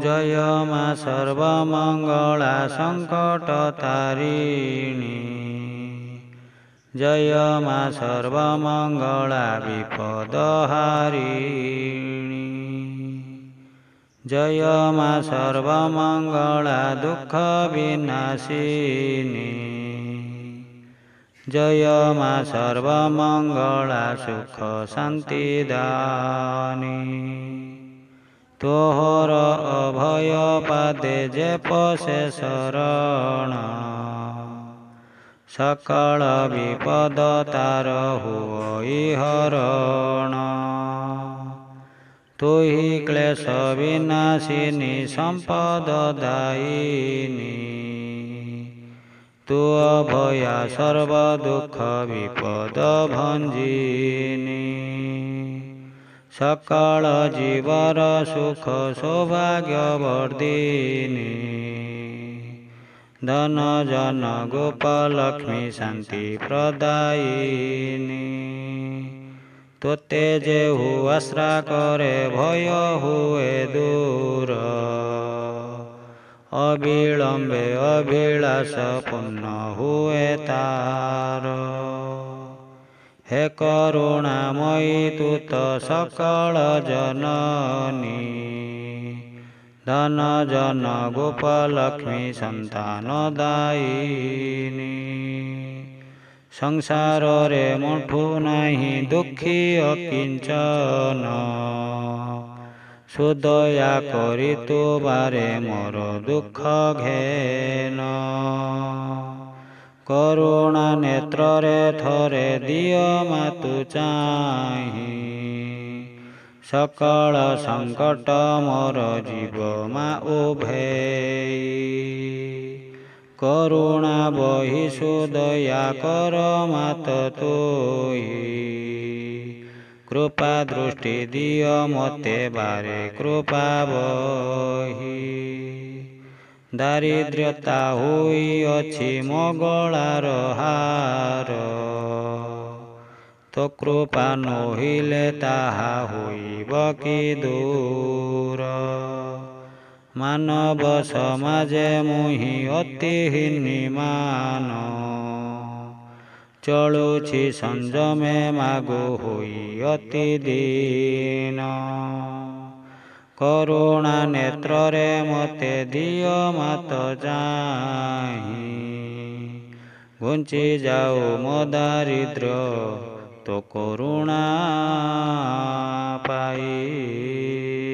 जय मा सर्वमंगला संकट तारिणी जय मा सर्वमंगला विपद हारिणी जय मा सर्वमंगला दुख विनाशिनी जय मा सर्वमंगला सुख शांति दानी तोहर अभय पादे जे पसे शरण सकल विपद तार हुई हरण तुहि क्लेश विनाशिनी संपद दायिनी तु अभया सर्व दुख विपद भंजिनी सकल जीवर सुख सौभाग्य वर्धिनी धन जन गोपलक्ष्मी शांति प्रदायिनी तोते जेहु आश्रा करे भय हुए दूर अविलंबे अभिलाष पूर्ण हुए तार हे करुणामयी तू तो सकल जननी धन जन गोपलक्ष्मी संतान दायिनी संसार रे मुठु नहीं दुखी अकिंचन सुदया करी तू बारे मोर दुख घेन करुणा नेत्र रे थरे दियो मातु चाहि सकल संकट मोर जीव मा उभेई करुणा बहि सुदया कर मात तोहि कृपा दृष्टि दियो मते बारे कृपा बहि दारिद्र्यता हुई अछि मोगलार हार तो कृपा नहिले ताहा होइब कि दूर मानव समाजे मुहि अति हीनमान चलुछि संजमे मागु होई अति दीन करुणा नेत्र रे मते दियो मात चाहि घुंची जाओ मो दारिद्र्य तो करुणा पाई।